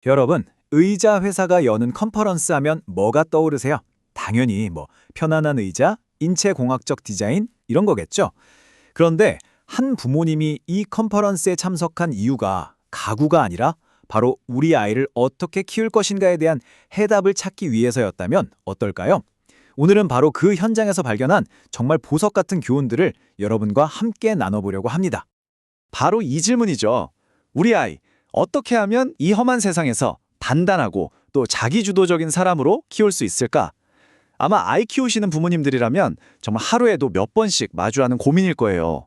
여러분, 의자 회사가 여는 컨퍼런스 하면 뭐가 떠오르세요? 당연히 편안한 의자, 인체공학적 디자인 이런 거겠죠? 그런데 한 부모님이 이 컨퍼런스에 참석한 이유가 가구가 아니라 바로 우리 아이를 어떻게 키울 것인가에 대한 해답을 찾기 위해서였다면 어떨까요? 오늘은 바로 그 현장에서 발견한 정말 보석 같은 교훈들을 여러분과 함께 나눠보려고 합니다. 바로 이 질문이죠. 우리 아이, 어떻게 하면 이 험한 세상에서 단단하고 또 자기주도적인 사람으로 키울 수 있을까? 아마 아이 키우시는 부모님들이라면 정말 하루에도 몇 번씩 마주하는 고민일 거예요.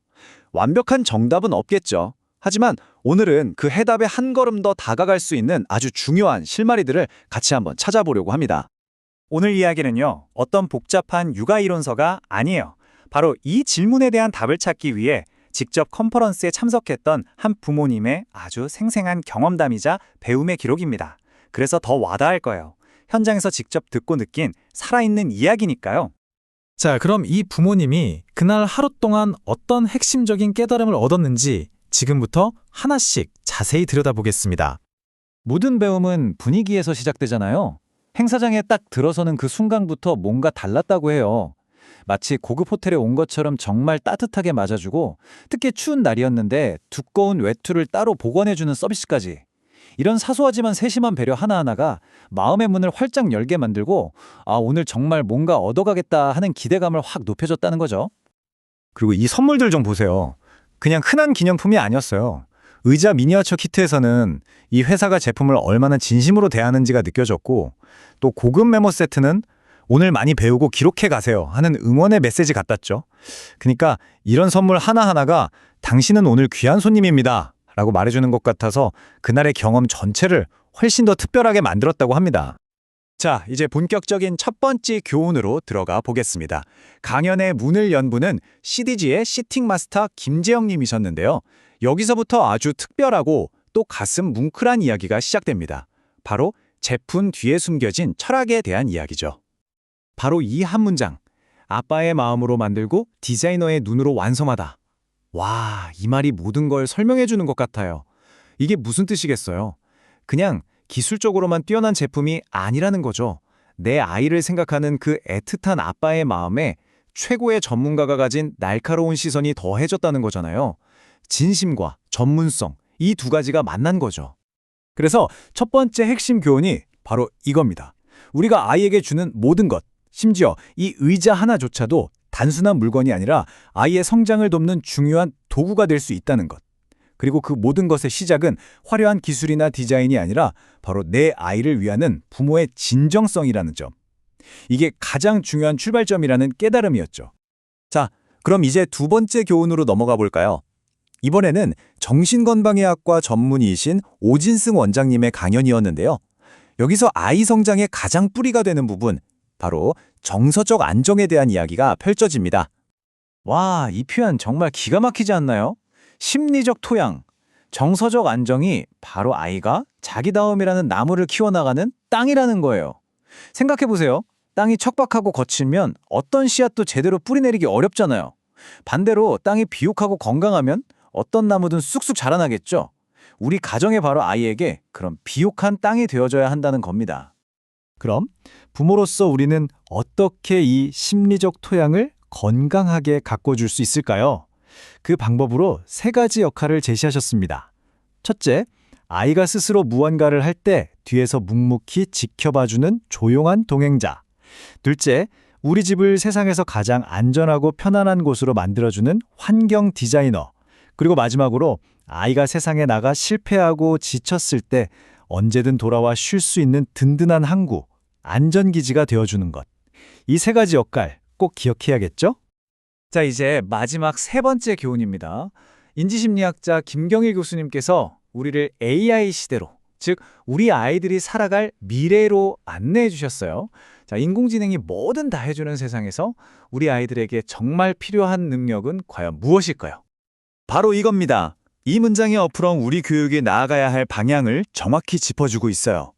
완벽한 정답은 없겠죠. 하지만 오늘은 그 해답에 한 걸음 더 다가갈 수 있는 아주 중요한 실마리들을 같이 한번 찾아보려고 합니다. 오늘 이야기는요, 어떤 복잡한 육아 이론서가 아니에요. 바로 이 질문에 대한 답을 찾기 위해 직접 컨퍼런스에 참석했던 한 부모님의 아주 생생한 경험담이자 배움의 기록입니다. 그래서 더 와닿을 거예요. 현장에서 직접 듣고 느낀 살아있는 이야기니까요. 자, 그럼 이 부모님이 그날 하루 동안 어떤 핵심적인 깨달음을 얻었는지 지금부터 하나씩 자세히 들여다보겠습니다. 모든 배움은 분위기에서 시작되잖아요. 행사장에 딱 들어서는 그 순간부터 뭔가 달랐다고 해요. 마치 고급 호텔에 온 것처럼 정말 따뜻하게 맞아주고, 특히 추운 날이었는데 두꺼운 외투를 따로 보관해주는 서비스까지. 이런 사소하지만 세심한 배려 하나하나가 마음의 문을 활짝 열게 만들고, 오늘 정말 뭔가 얻어가겠다 하는 기대감을 확 높여줬다는 거죠. 그리고 이 선물들 좀 보세요. 그냥 흔한 기념품이 아니었어요. 의자 미니어처 키트에서는 이 회사가 제품을 얼마나 진심으로 대하는지가 느껴졌고, 또 고급 메모 세트는 오늘 많이 배우고 기록해 가세요 하는 응원의 메시지 같았죠. 그러니까 이런 선물 하나하나가 당신은 오늘 귀한 손님입니다 라고 말해주는 것 같아서 그날의 경험 전체를 훨씬 더 특별하게 만들었다고 합니다. 자, 이제 본격적인 첫 번째 교훈으로 들어가 보겠습니다. 강연의 문을 연 분은 CDG의 시팅 마스터 김재영 님이셨는데요. 여기서부터 아주 특별하고 또 가슴 뭉클한 이야기가 시작됩니다. 바로 제품 뒤에 숨겨진 철학에 대한 이야기죠. 바로 이 한 문장. 아빠의 마음으로 만들고 디자이너의 눈으로 완성하다. 와, 이 말이 모든 걸 설명해 주는 것 같아요. 이게 무슨 뜻이겠어요? 그냥 기술적으로만 뛰어난 제품이 아니라는 거죠. 내 아이를 생각하는 그 애틋한 아빠의 마음에 최고의 전문가가 가진 날카로운 시선이 더해졌다는 거잖아요. 진심과 전문성, 이 두 가지가 만난 거죠. 그래서 첫 번째 핵심 교훈이 바로 이겁니다. 우리가 아이에게 주는 모든 것, 심지어 이 의자 하나조차도 단순한 물건이 아니라 아이의 성장을 돕는 중요한 도구가 될 수 있다는 것. 그리고 그 모든 것의 시작은 화려한 기술이나 디자인이 아니라 바로 내 아이를 위하는 부모의 진정성이라는 점. 이게 가장 중요한 출발점이라는 깨달음이었죠. 자, 그럼 이제 두 번째 교훈으로 넘어가 볼까요? 이번에는 정신건강의학과 전문의이신 오진승 원장님의 강연이었는데요. 여기서 아이 성장의 가장 뿌리가 되는 부분, 바로 정서적 안정에 대한 이야기가 펼쳐집니다. 와, 이 표현 정말 기가 막히지 않나요? 심리적 토양, 정서적 안정이 바로 아이가 자기다움이라는 나무를 키워나가는 땅이라는 거예요. 생각해보세요. 땅이 척박하고 거칠면 어떤 씨앗도 제대로 뿌리내리기 어렵잖아요. 반대로 땅이 비옥하고 건강하면 어떤 나무든 쑥쑥 자라나겠죠. 우리 가정의 바로 아이에게 그런 비옥한 땅이 되어줘야 한다는 겁니다. 그럼 부모로서 우리는 어떻게 이 심리적 토양을 건강하게 가꿔줄 수 있을까요? 그 방법으로 세 가지 역할을 제시하셨습니다. 첫째, 아이가 스스로 무언가를 할 때 뒤에서 묵묵히 지켜봐주는 조용한 동행자. 둘째, 우리 집을 세상에서 가장 안전하고 편안한 곳으로 만들어주는 환경 디자이너. 그리고 마지막으로 아이가 세상에 나가 실패하고 지쳤을 때 언제든 돌아와 쉴 수 있는 든든한 항구, 안전기지가 되어주는 것. 이 세 가지 역할 꼭 기억해야겠죠? 자, 이제 마지막 세 번째 교훈입니다. 인지심리학자 김경일 교수님께서 우리를 AI 시대로, 즉 우리 아이들이 살아갈 미래로 안내해 주셨어요. 자, 인공지능이 뭐든 다 해주는 세상에서 우리 아이들에게 정말 필요한 능력은 과연 무엇일까요? 바로 이겁니다. 이 문장의 어플은 우리 교육에 나아가야 할 방향을 정확히 짚어주고 있어요.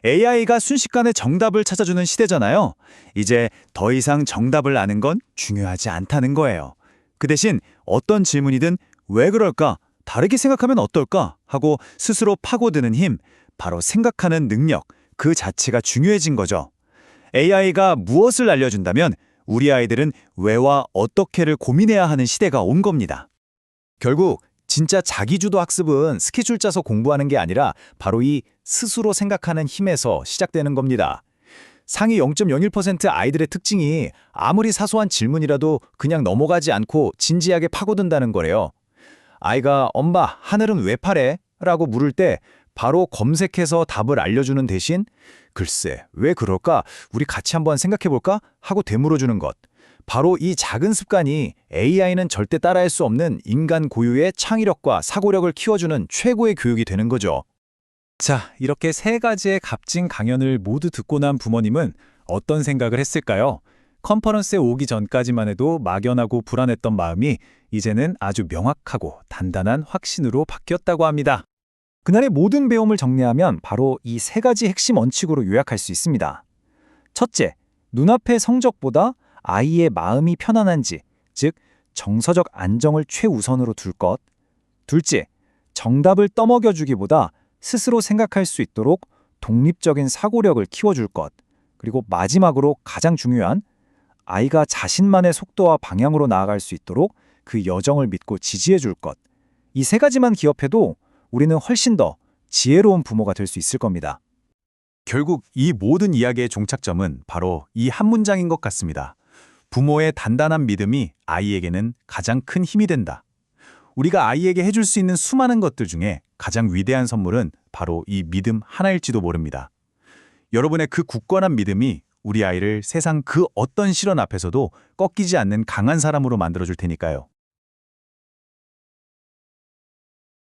AI가 순식간에 정답을 찾아주는 시대잖아요. 이제 더 이상 정답을 아는 건 중요하지 않다는 거예요. 그 대신 어떤 질문이든 왜 그럴까? 다르게 생각하면 어떨까? 하고 스스로 파고드는 힘, 바로 생각하는 능력, 그 자체가 중요해진 거죠. AI가 무엇을 알려준다면 우리 아이들은 왜와 어떻게를 고민해야 하는 시대가 온 겁니다. 결국 진짜 자기주도 학습은 스케줄 짜서 공부하는 게 아니라 바로 이 스스로 생각하는 힘에서 시작되는 겁니다. 상위 0.01% 아이들의 특징이 아무리 사소한 질문이라도 그냥 넘어가지 않고 진지하게 파고든다는 거래요. 아이가 엄마, 하늘은 왜 파래? 라고 물을 때 바로 검색해서 답을 알려주는 대신 글쎄, 왜 그럴까? 우리 같이 한번 생각해볼까? 하고 되물어주는 것. 바로 이 작은 습관이 AI는 절대 따라할 수 없는 인간 고유의 창의력과 사고력을 키워주는 최고의 교육이 되는 거죠. 자, 이렇게 세 가지의 값진 강연을 모두 듣고 난 부모님은 어떤 생각을 했을까요? 컨퍼런스에 오기 전까지만 해도 막연하고 불안했던 마음이 이제는 아주 명확하고 단단한 확신으로 바뀌었다고 합니다. 그날의 모든 배움을 정리하면 바로 이 세 가지 핵심 원칙으로 요약할 수 있습니다. 첫째, 눈앞의 성적보다 아이의 마음이 편안한지, 즉 정서적 안정을 최우선으로 둘 것. 둘째, 정답을 떠먹여주기보다 스스로 생각할 수 있도록 독립적인 사고력을 키워줄 것. 그리고 마지막으로 가장 중요한 아이가 자신만의 속도와 방향으로 나아갈 수 있도록 그 여정을 믿고 지지해줄 것. 이 세 가지만 기억해도 우리는 훨씬 더 지혜로운 부모가 될 수 있을 겁니다. 결국 이 모든 이야기의 종착점은 바로 이 한 문장인 것 같습니다. 부모의 단단한 믿음이 아이에게는 가장 큰 힘이 된다. 우리가 아이에게 해줄 수 있는 수많은 것들 중에 가장 위대한 선물은 바로 이 믿음 하나일지도 모릅니다. 여러분의 그 굳건한 믿음이 우리 아이를 세상 그 어떤 시련 앞에서도 꺾이지 않는 강한 사람으로 만들어줄 테니까요.